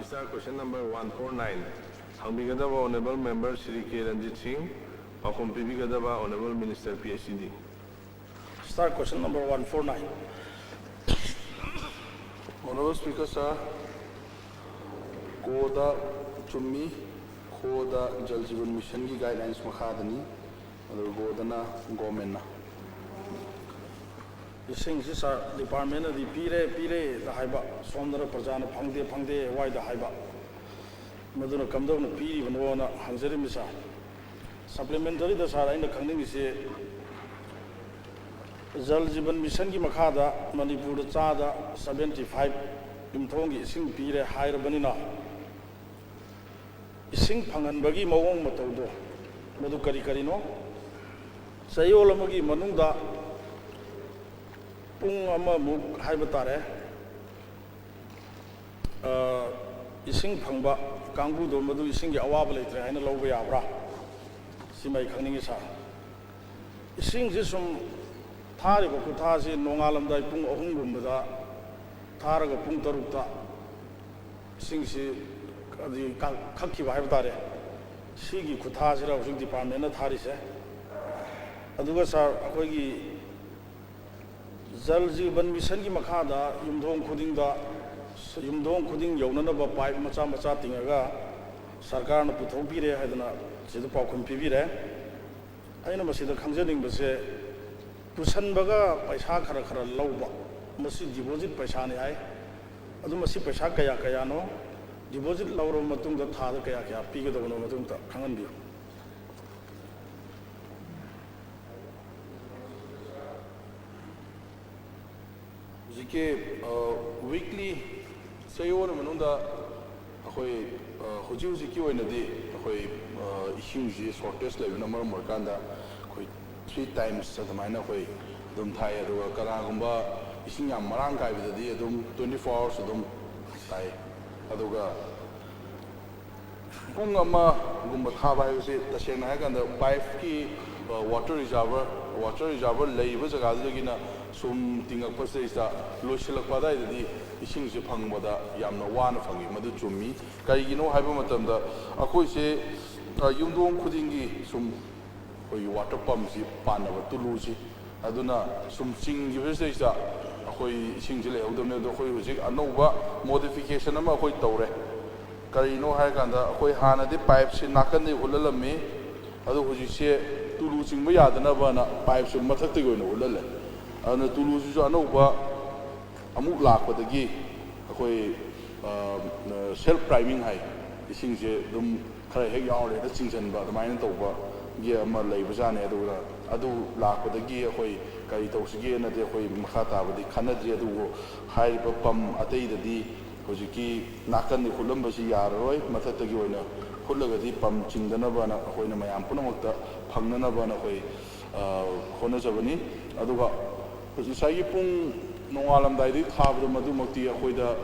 Start question number 149. Hangbigadaba Honorable Member Shri K. Ranjit Singh. Pakum Pibigadaba Honorable Minister PhD. Start question number 149. Honorable Speaker, sir, Koda Chumi, Koda Jal Jeevan Mission ki guidelines makhadani, adur Godana government na. Ising sir department of the pire the haiba somdara prajana phangde why the haiba maduna kamdo no piri banwana hanjari misa supplementary the sara in the khangning is Jal Jeevan Mission ki makhada Manipur chada 75 imthong gi ising pire hair banina ising phangan bagi mawong matawdo madu kari no sayol amagi manungda Pung ama muk haiba tare ising phangba kangbu do madu ising gi awaba leitre haina lawba yabra simai khangning sa ising ji sum thari ba kutha si nongalam dai pung ahum gumbada tharaga pung tarukta ising si adi khakki ba haiba tare sigi kutha sira using department na thari se aduga sa akoi gi Jal Jeevan Mission ki makhada yumdong khuding yaunanaba pipe macha tingaga sarkar na puthopire haidana sidu paukhum pibire aina masida khangjaning base pusanbaga paisa khara lawba masi deposit paisa ne ai adu masi paisa kaya no deposit lawro matungda thada kaya pigadabano matungda khanganbiyo weekly sayon manunda akoi hoji ki oina di akoi huge shortage level number markanda koi 3 times adamaina koi dum thai adu kala gumba ising yam marang kai bidadi adum 24 hours adum thai aduga pung ama gumba thaba yuse tasena ha kanda pipe ki water reservoir leiba jaga dagina sum tingak pasaysa loisilak padai dadi ising se phangboda yamna wana phangi madu chumi kaigino haiba matamda akoi se yumdong khudingi sum koi water pump si panaba tulu si aduna sum ching gi pasaysa akoi ising se leudamne do koi hujik anova modification ama koi tawre kaigino hai kanda akoi hana de pipe si nakan de ulalami adu hujik se tulu chingba yadana bana pipe sum mathak te goina ulale ana tulu su anova amuk lakpadagi akoi self priming hai ising je dum khara hek yaure da chingjan ba damain tawba ge ama leiba jane adu lakpadagi akoi kai tawsige na de akoi makha ta badi khanadri adu hai ba pam atei dadi hojiki nakan ni khulamba si yaroi mathatagi oina khulaga di pam chingdana bana akoi na mayam punamakta phangnana bana akoi khona jabani aduga Usai pung nongalam dai di thab do madu makti akoi da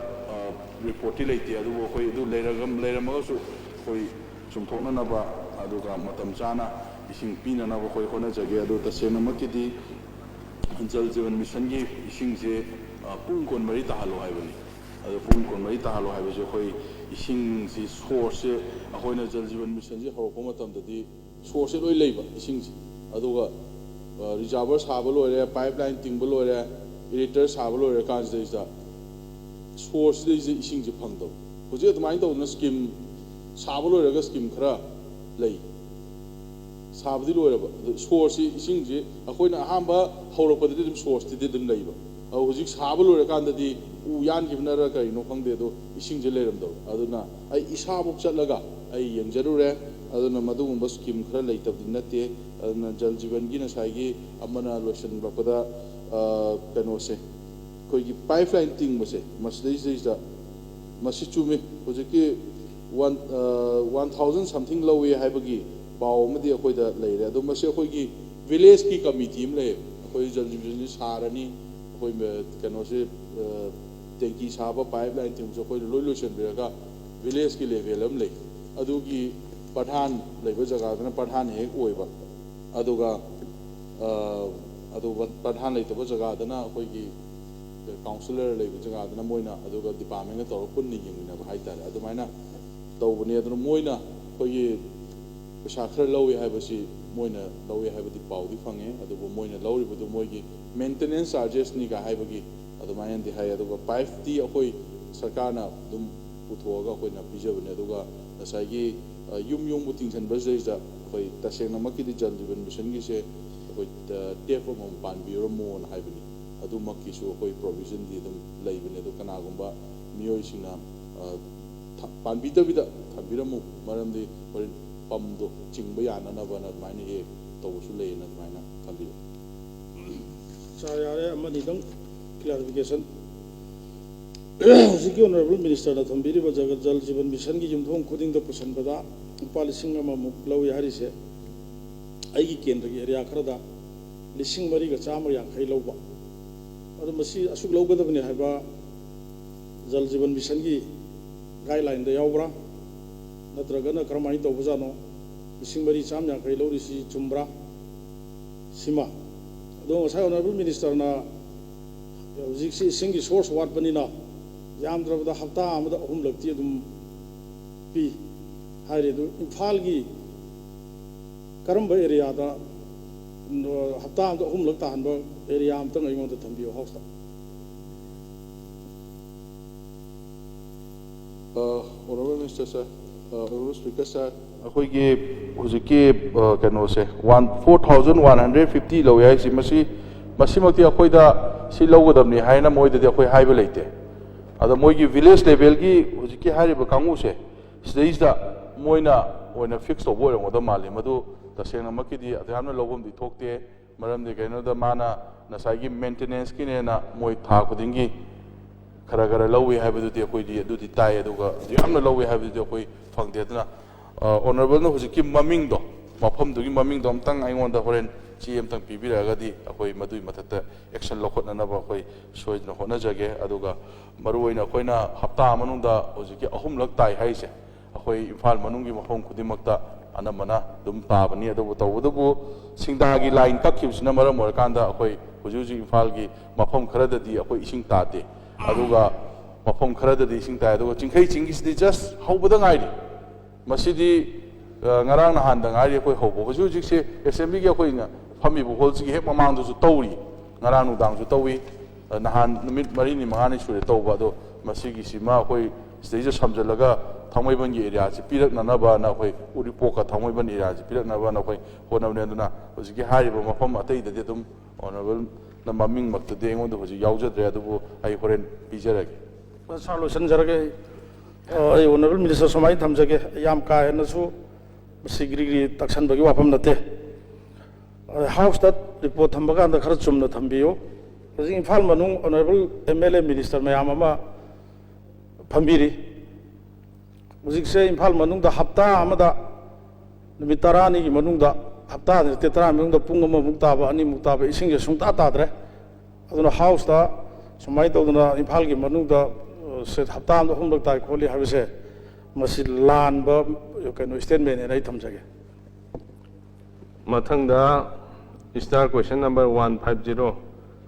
report ti leite adu akoi du leiramaga su akoi chumthokna na ba adu ga matam chana ising pina na ba akoi khona jage adu tasena makti di Jal Jeevan Mission gi ising je pung kon mari ta halo hai bani adu pung kon mari ta halo hai ba je akoi ising si source akoi na Jal Jeevan Mission ji ho ko matam da di source loi leiba ising ji adu ga reservoir sabalo ore pipeline tingbalo ore irrigator sabalo ore kan da source de ising je phangdo hoje admai to na scheme sabalo ore ga scheme khara lei sabdi lo ore ba source ising je akoina ahamba hawrok de dim source de dim lei ba hoje sabalo ore kan da di u yan gi na ra kai no phangde do ising je leiram do aduna ai isabuk chatlaga ai yengjarure aduna madugumba scheme khara lei tabdi natte aduna Jal Jeevan gi na saigi amana lotion bapada kano se koi gi pipeline ting mo se masdei da masichumi hojiki 1000 something lowe haibagi baw madi akoi da leire adu mase akoi gi village ki committee am le akoi Jal Jeevan sarani akoi kano se tenki saba pipeline ting so akoi lotion beraga village ki level am le adu gi padhan leiba jaga dana padhan hek oiba aduga adu padhan leitaba jaga dana akoi gi counsellor ꯂꯩꯕ ꯖꯒꯥꯗꯨꯅ ꯃꯣꯏꯅ ꯑꯗꯨꯒ ꯗꯤꯄꯥꯔꯠꯃꯦꯟꯒ ꯇꯧꯔꯒ ꯄꯨꯟꯅ ꯌꯦꯡꯃꯤꯟꯅꯕ ꯍꯥꯏꯇꯥꯔꯦ ꯑꯗꯨꯃꯥꯏꯅ ꯇꯧꯕꯅꯤ ꯑꯗꯨꯅ ꯃꯣꯏꯅ ꯑꯩꯈꯣꯏꯒꯤ ꯄꯩꯁꯥ ꯈꯔ ꯂꯧꯋꯤ ꯍꯥꯏꯕꯁꯤ ꯃꯣꯏꯅ ꯂꯧꯋꯤ ꯍꯥꯏꯕꯗꯤ ꯄꯥꯎꯗꯤ ꯐꯪꯉꯦ ꯑꯗꯨꯕꯨ ꯃꯣꯏꯅ ꯂꯧꯔꯤꯕꯗꯨ ꯃꯣꯏꯒꯤ ꯃꯦꯟꯇꯦꯅꯦꯟꯁ ꯆꯥꯔꯖꯦꯁꯅꯤꯒ ꯍꯥꯏꯕꯒꯤ ꯑꯗꯨꯃꯥꯏꯅꯗꯤ ꯍꯥꯏ ꯑꯗꯨꯒ ꯄꯥꯏꯞꯇꯤ ꯑꯩꯈꯣꯏ ꯁꯔꯀꯥꯔꯅ ꯑꯗꯨꯝ ꯄꯨꯊꯣꯛꯑꯒ ꯑꯩꯈꯣꯏꯅ ꯄꯤꯖꯕꯅꯤ ꯑꯗꯨꯒ ꯉꯁꯥꯏꯒꯤ ꯌꯨꯝ ꯌꯨꯝꯕꯨ ꯊꯤꯡꯖꯤꯟꯕꯁꯤꯗꯩꯁꯤꯗ ꯑꯩꯈꯣꯏ ꯇꯁꯦꯡꯅꯃꯛꯀꯤꯗꯤ ꯖꯜ ꯖꯤꯕꯟ ꯃꯤꯁꯟꯒꯤꯁꯦ ꯑꯩꯈꯣꯏ ꯇꯦꯞ ꯑꯃꯃꯝ ꯄꯥꯟꯕꯤꯔꯝꯃꯣꯅ ꯍꯥꯏꯕꯅꯤ ꯑꯗꯨꯃꯛꯀꯤꯁꯨ ꯑꯩꯈꯣꯏ ꯄ꯭ꯔꯣꯕꯤꯖꯟꯗꯤ ꯑꯗꯨꯝ ꯂꯩꯕꯅꯤ ꯑꯗꯨ ꯀꯅꯥꯒꯨꯝꯕ ꯃꯤꯑꯣꯏꯁꯤꯡꯅ ꯄꯥꯟꯕꯤꯗꯕꯤꯗ ꯊꯝꯕꯤꯔꯝꯃꯨ ꯃꯔꯝꯗꯤ ꯍꯣꯔꯦꯟ ꯄꯝꯗꯣ ꯆꯤꯡꯕ ꯌꯥꯅꯅꯕꯅ ꯑꯗꯨꯃꯥꯏꯅ ꯍꯦꯛ ꯇꯧꯕꯁꯨ ꯂꯩꯌꯦꯅ ꯑꯗꯨꯃꯥꯏꯅ ꯊꯝꯕꯤꯔꯝꯃꯨ ꯌꯥꯔꯦ ꯑꯃꯅꯤꯗꯪ ꯀ꯭ꯂꯥꯔꯤꯐꯤꯀꯦꯁꯟ ꯍꯧꯖꯤꯛꯀꯤ ꯑꯣꯅꯔꯦꯕꯜ ꯃꯤꯅꯤꯁꯇꯔꯅ ꯊꯝꯕꯤꯔꯤꯕ ꯖꯜ ꯖꯤꯕꯟ ꯃꯤꯁꯟꯒꯤ ꯌꯨꯝꯊꯣꯡ ꯈꯨꯗꯤꯡꯗ ꯄꯨꯁꯤꯟꯕꯗ ꯂꯨꯄꯥ 1,000ꯃꯨꯛ ꯂꯧꯏ ꯍꯥꯏꯔꯤꯁꯦ ꯑꯩꯒꯤ ꯀꯦꯟꯗ꯭ꯔꯒꯤ ꯑꯦꯔꯤꯌꯥ ꯈꯔꯗ 4,150 ꯂꯧꯕ ꯑꯗꯨ ꯃꯁꯤ ꯑꯁꯨꯛ ꯂꯧꯒꯗꯕꯅꯤ ꯍꯥꯏꯕ ꯖꯜ ꯖꯤꯕꯟ ꯃꯤꯁꯟꯒꯤ ꯒꯥꯏꯗꯂꯥꯏꯟꯗ ꯌꯥꯎꯕ꯭ꯔꯥ ꯅꯠꯇ꯭ꯔꯒꯅ ꯀꯔꯝꯍꯥꯏꯅ ꯇꯧꯕꯖꯥꯠꯅꯣ 4,150 ꯂꯧꯔꯤꯁꯤ ꯆꯨꯝꯕ꯭ꯔꯥ ꯁꯤꯃ ꯑꯗꯣ ꯉꯁꯥꯏ ꯑꯣꯅꯔꯦꯕꯜ ꯃꯤꯅꯤꯁꯇꯔꯅ ꯍꯧꯖꯤꯛꯁꯤ ꯏꯁꯤꯡꯒꯤ ꯁꯣꯔꯁ ꯋꯥꯠꯄꯅꯤꯅ ꯌꯥꯝꯗ꯭ꯔꯕꯗ ꯍꯞꯇꯥ ꯑꯃꯗ 3ꯂꯛꯇꯤ ꯑꯗꯨꯝ ꯄꯤ ꯍꯥꯏꯔꯤ ꯑꯗꯨ ꯏꯝꯐꯥꯜꯒꯤ ꯀꯔꯝꯕ ꯑꯦꯔꯤꯌꯥꯗ ꯍꯞꯇꯥ ꯑꯃꯗ 3ꯂꯛ ꯇꯥꯍꯟꯕ ꯑꯦꯔꯤꯌꯥ ꯑꯃꯇꯪ ꯑꯩꯉꯣꯟꯗ ꯊꯝꯕꯤꯌꯨ ꯍꯥꯎꯁꯇ Honorable Mr. Sir, Honorable Speaker Sir, ꯑꯩꯈꯣꯏꯒꯤ ꯍꯧꯖꯤꯛꯀꯤ ꯀꯩꯅꯣꯁꯦ 4,150 ꯂꯧꯋꯦ ꯍꯥꯏꯁꯤ ꯃꯁꯤꯃꯛꯇꯤ ꯑꯩꯈꯣꯏꯗ ꯁꯤ ꯂꯧꯒꯗꯕꯅꯤ ꯍꯥꯏꯅ ꯃꯣꯏꯗꯗꯤ ꯑꯩꯈꯣꯏ ꯍꯥꯏꯕ ꯂꯩꯇꯦ ꯑꯗ ꯃꯣꯏꯒꯤ ꯚꯤꯂꯦꯖ ꯂꯦꯚꯦꯜꯒꯤ ꯍꯧꯖꯤꯛꯀꯤ ꯍꯥꯏꯔꯤꯕ ꯀꯥꯡꯕꯨꯁꯦ ꯁꯤꯗꯩꯁꯤꯗ ꯃꯣꯏꯅ ꯑꯣꯏꯅ ꯐꯤꯛꯁ ꯇꯧꯕ ꯑꯣꯏꯔꯝꯒꯗꯕ ꯃꯥꯜꯂꯤ ꯃꯗꯨ ꯇꯁꯦꯡꯅꯃꯛꯀꯤꯗꯤ ꯑꯗꯨꯌꯥꯝꯅ ꯂꯧꯐꯝꯗꯤ ꯊꯣꯛꯇꯦ ꯃꯔꯝꯗꯤ ꯀꯩꯅꯣꯗ ꯃꯥꯅ ꯉꯁꯥꯏꯒꯤ ꯃꯦꯟꯇꯦꯅꯦꯟꯁꯀꯤꯅꯦꯅ ꯃꯣꯏ ꯊꯥ ꯈꯨꯗꯤꯡꯒꯤ ꯈꯔ ꯂꯧꯋꯤ ꯍꯥꯏꯕꯗꯨꯗꯤ ꯑꯩꯈꯣꯏꯗꯤ ꯑꯗꯨꯗꯤ ꯇꯥꯏ ꯑꯗꯨꯒ ꯌꯥꯝꯅ ꯂꯧꯋꯤ ꯍꯥꯏꯕꯗꯨꯗꯤ ꯑꯩꯈꯣꯏ ꯐꯪꯗꯦ ꯑꯗꯨꯅ ꯑꯣꯅꯔꯦꯕꯜꯅ ꯍꯧꯖꯤꯛꯀꯤ ꯃꯃꯤꯡꯗꯣ ꯃꯐꯝꯗꯨꯒꯤ ꯃꯃꯤꯡꯗꯣ ꯑꯝꯇꯪ ꯑꯩꯉꯣꯟꯗ ꯍꯣꯔꯦꯟ ꯆꯦ ꯑꯃꯇꯪ ꯄꯤꯕꯤꯔꯛꯑꯒꯗꯤ ꯑꯩꯈꯣꯏ ꯃꯗꯨꯒꯤ ꯃꯊꯛꯇ ꯑꯦꯛꯁꯟ ꯂꯧꯈꯠꯅꯅꯕ ꯑꯩꯈꯣꯏ ꯁꯣꯏꯗꯅ ꯍꯣꯠꯅꯖꯒꯦ ꯑꯗꯨꯒ ꯃꯔꯨꯑꯣꯏꯅ ꯑꯩꯈꯣꯏꯅ ꯍꯞꯇꯥ ꯃꯅꯨꯡꯗ ꯍꯧꯖꯤꯛꯀꯤ 3ꯂꯛ ꯇꯥꯏ ꯍꯥꯏꯔꯤꯁꯦ ꯑꯩꯈꯣꯏ ꯏꯝꯐꯥꯜ ꯃꯅꯨꯡꯒꯤ ꯃꯐꯝ ꯈꯨꯗꯤꯡꯃꯛꯇ ꯑꯅꯝꯕꯅ ꯑꯗꯨꯝ ꯇꯥꯕꯅꯤ ꯑꯗꯨꯕꯨ ꯇꯧꯕꯇꯕꯨ ꯁꯤꯡꯗꯥꯒꯤ ꯂꯥꯏꯟ ꯀꯛꯈꯤꯕꯁꯤꯅ ꯃꯔꯝ ꯑꯣꯏꯔꯀꯥꯟꯗ ꯑꯩꯈꯣꯏ ꯍꯧꯖꯤꯛ ꯏꯝꯐꯥꯜꯒꯤ ꯃꯐꯝ ꯈꯔꯗꯗꯤ ꯑꯩꯈꯣꯏ ꯏꯁꯤꯡ ꯇꯥꯗꯦ ꯑꯗꯨꯒ ꯃꯐꯝ ꯈꯔꯗꯗꯤ ꯏꯁꯤꯡ ꯇꯥꯏ ꯑꯗꯨꯒ ꯆꯤꯡꯈꯩ ꯆꯤꯡꯒꯤꯁꯤꯗꯤ ꯖꯁ ꯍꯧꯕꯗ ꯉꯥꯏꯔꯤ ꯃꯁꯤꯗꯤ ꯉꯔꯥꯡ ꯅꯍꯥꯟꯗ ꯉꯥꯏꯔꯤ ꯑꯩꯈꯣꯏ ꯍꯧꯕ ꯍꯧꯖꯤꯛꯁꯦ ꯑꯦꯁꯦꯝꯕ꯭ꯂꯤꯒꯤ ꯑꯩꯈꯣꯏꯅ ꯐꯝꯃꯤꯕ ꯍꯣꯜꯁꯤꯒꯤ ꯍꯦꯛ ꯃꯃꯥꯡꯗꯁꯨ ꯇꯧꯔꯤ ꯉꯔꯥꯡ ꯅꯨꯡꯗꯥꯡꯁꯨ ꯇꯧꯏ ꯅꯍꯥꯟ ꯅꯨꯃꯤꯠ 4ꯅꯤ 5ꯅꯤ ꯁꯨꯔꯦ ꯇꯧꯕ ꯑꯗꯣ ꯃꯁꯤꯒꯤꯁꯤꯃ ꯑꯩꯈꯣꯏ ꯁꯤꯗꯩꯁꯤꯗ ꯁꯝꯖꯜꯂꯒ ꯊꯥꯡꯃꯩꯕꯟꯒꯤ ꯑꯦꯔꯤꯌꯥꯁꯤ ꯄꯤꯔꯛꯅꯅꯕꯅ ꯑꯩꯈꯣই ꯎꯔꯤꯄꯣꯛꯀ ꯊꯥꯡꯃꯩꯕꯟ ꯑꯦꯔꯤꯌꯥꯁꯤ ꯄꯤꯔꯛꯅꯕꯅ ꯑꯩꯈꯣꯏ ꯍꯣꯠꯅꯕꯅꯤ ꯑꯗꯨꯅ ꯍꯧꯖꯤꯛꯀꯤ ꯍꯥꯏꯔꯤꯕ ꯃꯐꯝ ꯑꯇꯩꯗꯗꯤ ꯑꯗꯨꯝ ꯑꯣꯅꯔꯦꯕꯜꯅ ꯃꯃꯤꯡꯃꯛꯇꯗꯤ ꯑꯩꯉꯣꯟꯗ ꯍꯧꯖꯤꯛ ꯌꯥꯎꯖꯗ꯭ꯔꯦ ꯑꯗꯨꯕꯨ ꯑꯩ ꯍꯣꯔꯦꯟ ꯄꯤꯖꯔꯒꯦ ꯁꯥꯔ ꯂꯣꯏꯁꯤꯟꯖꯔꯒꯦ ꯑꯩ ꯑꯣꯅꯔꯦꯕꯜ ꯃꯤꯅꯤꯁꯇꯔ ꯁꯨꯃꯥꯏꯅ ꯊꯝꯖꯒꯦ ꯌꯥꯝ ꯀꯥ ꯍꯦꯟꯅꯁꯨ ꯁꯤꯒ꯭ꯔꯤꯒꯤ ꯇꯛꯁꯟꯕꯒꯤ ꯋꯥꯐꯝ ꯅꯠꯇꯦ ꯍꯥꯎꯁꯇ ꯔꯤꯄꯣꯔꯠ ꯊꯝꯕ ꯀꯥꯟꯗ ꯈꯔ ꯆꯨꯝꯅ ꯊꯝꯕꯤꯌꯨ ꯍꯧꯖꯤꯛ ꯏꯝꯐꯥꯜ ꯃꯅꯨꯡ ꯑꯣꯅꯔꯦꯕꯜ MLA ꯃꯤꯅꯤꯁꯇꯔ ꯃꯌꯥꯝ ꯑꯃ ꯐꯝꯕꯤꯔꯤ ꯍꯧꯖꯤꯛꯁꯦ ꯏꯝꯐꯥꯜ ꯃꯅꯨꯡꯗ ꯍꯞꯇꯥ ꯑꯃꯗ ꯅꯨꯃꯤꯠ 10ꯅꯤꯒꯤ ꯃꯅꯨꯡꯗ ꯍꯞꯇꯥ ꯅꯠꯇꯦ 10 ꯃꯅꯨꯡꯗ ꯄꯨꯡ ꯑꯃꯃꯨꯛ ꯇꯥꯕ 2ꯃꯨꯛ ꯇꯥꯕ ꯏꯁꯤꯡꯁꯦ ꯁꯨꯡꯇꯥ ꯇꯥꯗ꯭ꯔꯦ ꯑꯗꯨꯅ ꯍꯥꯎꯁꯇ ꯁꯨꯃꯥꯏꯅ ꯇꯧꯗꯅ ꯏꯝꯐꯥꯜꯒꯤ ꯃꯅꯨꯡꯗ ꯍꯞꯇꯥ ꯑꯃꯗ 3ꯂꯛ ꯇꯥꯏ ꯈꯣꯠꯂꯤ ꯍꯥꯏꯕꯁꯦ ꯃꯁꯤ ꯂꯥꯟꯕ ꯀꯩꯅꯣ ꯁ꯭ꯇꯦꯠꯃꯦꯟꯅꯦꯅ ꯑꯩ ꯊꯝꯖꯒꯦ ꯃꯊꯪꯗ ꯁ꯭ꯇꯥꯔ ꯀ꯭ꯋꯦꯁꯟ ꯅꯝꯕꯔ 150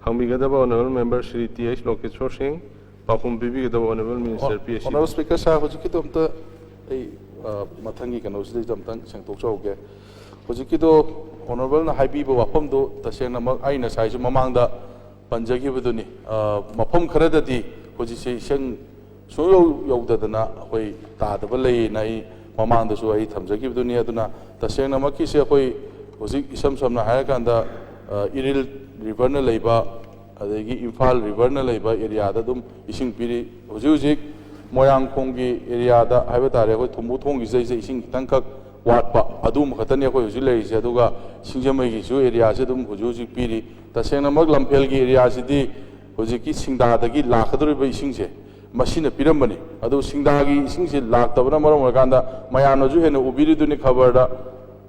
ꯍꯪꯕꯤꯒꯗꯕ honorable member Shri TH Lokeshwor Singh ꯄꯥꯎꯈꯨꯝ ꯄꯤꯕꯤꯒꯗꯕ honorable minister PSC Honorable Speaker Sir, ꯍꯧꯖꯤꯛꯀꯤꯗꯣ ꯑꯝꯇ ꯑꯩ ꯃꯊꯪꯒꯤ ꯀꯩꯅꯣꯁꯤꯗꯩꯗ ꯑꯝꯇꯪ ꯁꯦꯡꯗꯣꯛꯆꯍꯧꯒꯦ ꯍꯧꯖꯤꯛꯀꯤꯗꯣ ꯑꯣꯅꯔꯦꯕꯜꯅ ꯍꯥꯏꯕꯤꯕ ꯋꯥꯐꯝꯗꯣ ꯇꯁꯦꯡꯅꯃꯛ ꯑꯩꯅ ꯉꯁꯥꯏꯁꯨ ꯃꯃꯥꯡꯗ ꯄꯟꯖꯈꯤꯕꯗꯨꯅꯤ ꯃꯐꯝ ꯈꯔꯗꯗꯤ ꯍꯧꯖꯤꯛꯁꯦ ꯏꯁꯤꯡ ꯌꯧꯗꯗꯅ ꯑꯩꯈꯣই ꯇꯥꯗꯕ ꯂꯩꯌꯦꯅ ꯑꯩ ꯃꯃꯥꯡꯗꯁꯨ ꯑꯩ ꯊꯝꯖꯈꯤꯕꯗꯨꯅꯤ ꯑꯗꯨꯅ ꯇꯁꯦꯡꯅꯃꯛꯀꯤꯁꯦ ꯑꯩꯈꯣꯏ ꯍꯧꯖꯤꯛ ꯏꯁꯝ ꯁꯝꯅ ꯍꯥꯏꯔꯀꯥꯟꯗ ꯏꯔꯤꯜ ꯔꯤꯚꯔꯅ ꯂꯩꯕ ꯑꯗꯒꯤ ꯏꯝꯐꯥꯜ ꯔꯤꯚꯔꯅ ꯂꯩꯕ ꯑꯦꯔꯤꯌꯥꯗ ꯑꯗꯨꯝ ꯏꯁꯤꯡ ꯄꯤꯔꯤ ꯍꯧꯖꯤꯛ ꯃꯣꯏꯔꯥꯡꯈꯣꯡꯒꯤ ꯑꯦꯔꯤꯌꯥꯗ ꯍꯥꯏꯕ ꯇꯥꯔꯦ ꯑꯩꯈꯣꯏ ꯊꯨꯝꯕꯨꯊꯣꯡꯒꯤꯁꯤꯗꯩꯁꯦ ꯏꯁꯤꯡ ꯈꯤꯇꯪꯈꯛ ꯋꯥꯠꯄ ꯑꯗꯨꯝꯕ ꯈꯛꯇꯅꯤ ꯑꯩꯈꯣꯏ ꯍꯧꯖꯤꯛ ꯂꯩꯔꯤꯁꯦ ꯑꯗꯨꯒ ꯁꯤꯡꯖꯃꯩꯒꯤꯁꯨ ꯑꯦꯔꯤꯌꯥꯁꯦ ꯑꯗꯨꯝ ꯍꯧꯖꯤꯛ ꯄꯤꯔꯤ ꯇꯁꯦꯡꯅꯃꯛ ꯂꯝꯐꯦꯜꯒꯤ ꯑꯦꯔꯤꯌꯥꯁꯤꯗꯤ ꯍꯧꯖꯤꯛꯀꯤ ꯁꯤꯡꯗꯥꯗꯒꯤ ꯂꯥꯛꯀꯗꯧꯔꯤꯕ ꯏꯁꯤꯡꯁꯦ ꯃꯁꯤꯅ ꯄꯤꯔꯝꯕꯅꯤ ꯑꯗꯨ ꯁꯤꯡꯗꯥꯒꯤ ꯏꯁꯤꯡꯁꯦ ꯂꯥꯛꯇꯕꯅ ꯃꯔꯝ ꯑꯣꯏꯔꯀꯥꯟꯗ ꯃꯌꯥꯝꯅꯁꯨ ꯍꯦꯟꯅ ꯎꯕꯤꯔꯤꯗꯨꯅꯤ ꯈꯕꯔꯗ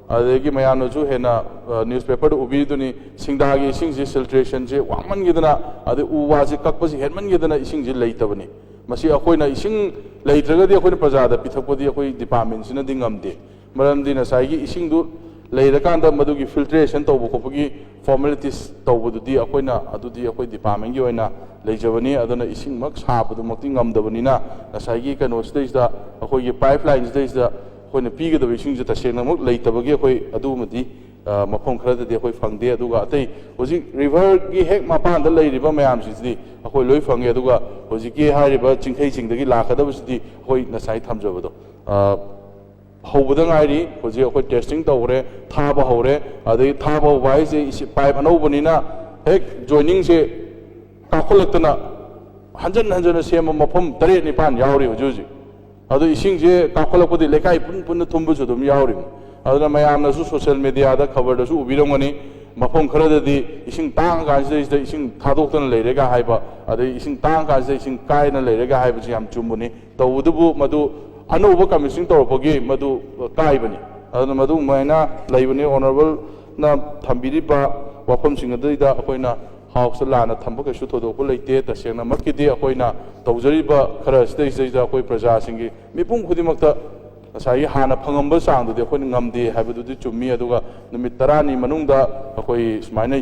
ꯑꯗꯒꯤ ꯃꯌꯥꯝꯅꯁꯨ ꯍꯦꯟꯅ ꯅ꯭ꯌꯨꯁꯄꯦꯄꯔꯗ ꯎꯕꯤꯔꯤꯗꯨꯅꯤ ꯁꯤꯡꯗꯥꯒꯤ ꯏꯁꯤꯡꯁꯦ ꯐꯤꯜꯇ꯭ꯔꯦꯁꯟꯁꯦ ꯋꯥꯡꯃꯟꯈꯤꯗꯅ ꯑꯗꯩ ꯎ ꯋꯥꯁꯦ ꯀꯛꯄꯁꯤ ꯍꯦꯟꯃꯟꯈꯤꯗꯅ ꯏꯁꯤꯡꯁꯦ ꯂꯩꯇꯕꯅꯤ ꯃꯁꯤ ꯑꯩꯈꯣꯏꯅ ꯏꯁꯤꯡ ꯂꯩꯇ꯭ꯔꯒꯗꯤ ꯑꯩꯈꯣꯏꯅ ꯄ꯭ꯔꯖꯥꯗ ꯄꯤꯊꯛꯄꯗꯤ ꯑꯩꯈꯣꯏ ꯗꯤꯄꯥꯔꯠꯃꯦꯟꯁꯤꯅꯗꯤ ꯉꯝꯗꯦ ꯃꯔꯝꯗꯤ ꯉꯁꯥꯏꯒꯤ ꯏꯁꯤꯡꯗꯨ ꯂꯩꯔꯀꯥꯟꯗ ꯃꯗꯨꯒꯤ ꯐꯤꯜꯇ꯭ꯔꯦꯁꯟ ꯇꯧꯕ ꯈꯣꯠꯄꯒꯤ ꯐꯣꯔꯃꯦꯂꯤꯇꯤꯁ ꯇꯧꯕꯗꯨꯗꯤ ꯑꯩꯈꯣꯏꯅ ꯑꯩꯈꯣꯏ ꯗꯤꯄꯥꯔꯠꯃꯦꯟꯒꯤ ꯑꯣꯏꯅ ꯂꯩꯖꯕꯅꯤ ꯑꯗꯨꯅ ꯏꯁꯤꯡꯃꯛ ꯁꯥꯕꯗꯨꯃꯛꯇꯤ ꯉꯝꯗꯕꯅꯤ나 ꯉꯁꯥꯏꯒꯤ ꯀꯩꯅꯣꯁꯤꯗꯩꯁꯤꯗ ꯑꯩꯈꯣꯏꯒꯤ ꯄꯥꯏꯞꯂꯥꯏꯟꯁꯤꯗꯩꯁꯤꯗ ꯑꯩꯈꯣꯏꯅ ꯄꯤꯒꯗꯕ ꯏꯁꯤꯡꯁꯦ ꯇꯁꯦꯡꯅꯃꯛ ꯂꯩꯇꯕꯒꯤ ꯑꯩꯈꯣꯏ ꯑꯗꯨꯃꯗꯤ ꯃꯐꯝ ꯈꯔꯗꯗꯤ ꯑꯩꯈꯣꯏ ꯐꯪꯗꯦ ꯑꯗꯨꯒ ꯑꯇꯩ ꯍꯧꯖꯤꯛ ꯔꯤꯚꯔꯒꯤ ꯍꯦꯛ ꯃꯄꯥꯟꯗ ꯂꯩꯔꯤꯕ ꯃꯌꯥꯝꯁꯤꯗꯤ ꯑꯩꯈꯣꯏ ꯂꯣꯏ ꯐꯪꯉꯦ ꯑꯗꯨꯒ ꯍꯧꯖꯤꯛꯀꯤ ꯍꯥꯏꯔꯤꯕ ꯆꯤꯡꯈꯩꯁꯤꯡꯗꯒꯤ ꯂꯥꯛꯀꯗꯕꯁꯤꯗꯤ ꯑꯩꯈꯣꯏ ꯉꯁꯥꯏ ꯊꯝꯖꯕꯗꯣ ꯍꯧꯕꯗ ꯉꯥꯏꯔꯤ ꯍꯧꯖꯤꯛ ꯑꯩꯈꯣꯏ ꯇꯦꯁꯇꯤꯡ ꯇꯧꯈ꯭ꯔꯦ ꯊꯥꯕ ꯍꯧꯔꯦ ꯑꯗꯒꯤ ꯊꯥꯕ ꯍꯧꯕ ꯍꯥꯏꯁꯦ ꯄꯥꯏꯞ ꯑꯅꯧꯕꯅꯤꯅ ꯍꯦꯛ ꯖꯣꯏꯅꯤꯡꯁꯦ ꯀꯥꯞꯈꯠꯂꯛꯇꯅ ꯍꯟꯖꯟ ꯍꯟꯖꯟꯅ ꯁꯦꯝꯕ ꯃꯐꯝ 7-9 ꯌꯥꯎꯔꯤ ꯍꯧꯖꯤꯛ ꯍꯧꯖꯤꯛ ꯑꯗꯣ ꯏꯁꯤꯡꯁꯦ ꯀꯥꯞꯈꯠꯂꯛꯄꯗꯤ ꯂꯩꯀꯥꯏ ꯄꯨꯟꯅ ꯊꯨꯝꯕꯁꯨ ꯑꯗꯨꯝ ꯌꯥꯎꯔꯤꯕꯅꯤ ꯑꯗꯨꯅ ꯃꯌꯥꯝꯅꯁꯨ ꯁꯣꯁꯤꯌꯦꯜ ꯃꯦꯗꯤꯌꯥꯗ ꯈꯕꯔꯗꯁꯨ ꯎꯕꯤꯔꯝꯒꯅꯤ ꯃꯐꯝ ꯈꯔꯗꯗꯤ 이싱 땅간시다 이싱 타독던 레레가 하이바 아데 이싱 땅간시다 이싱 까이나 레레가 하이바지 ям 줌부니 또우두부 마두 아노버 커미션 또보기 마두 까이바니 아나 마두 마이나 라이브니 오너블 나 탐비리바 와폼싱어들이다 아코이나 하옥슬라나 탐복에슈 토도고 레이테 다시나 막기디 아코이나 तौजरीबा खरा सिदैसिदा अखोई प्रजासिंगी मिपुंग खुदिमक्ता साई हाना फंगंबा सांगदुदि अखोई ngamde हाइबदुदि चुम्मी अदुगा नुमित 10 नि मनुंगदा अखोई स्माइना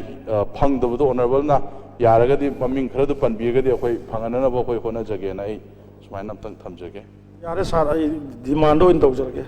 फंगदबदो ऑनरेबलना यारगदि ममिंग खरदु पनबिगदि अखोई फंगननबो अखोई होना जगेना आई स्माइना तंग थमजगे यारे सारा डिमांड इन तौजरगे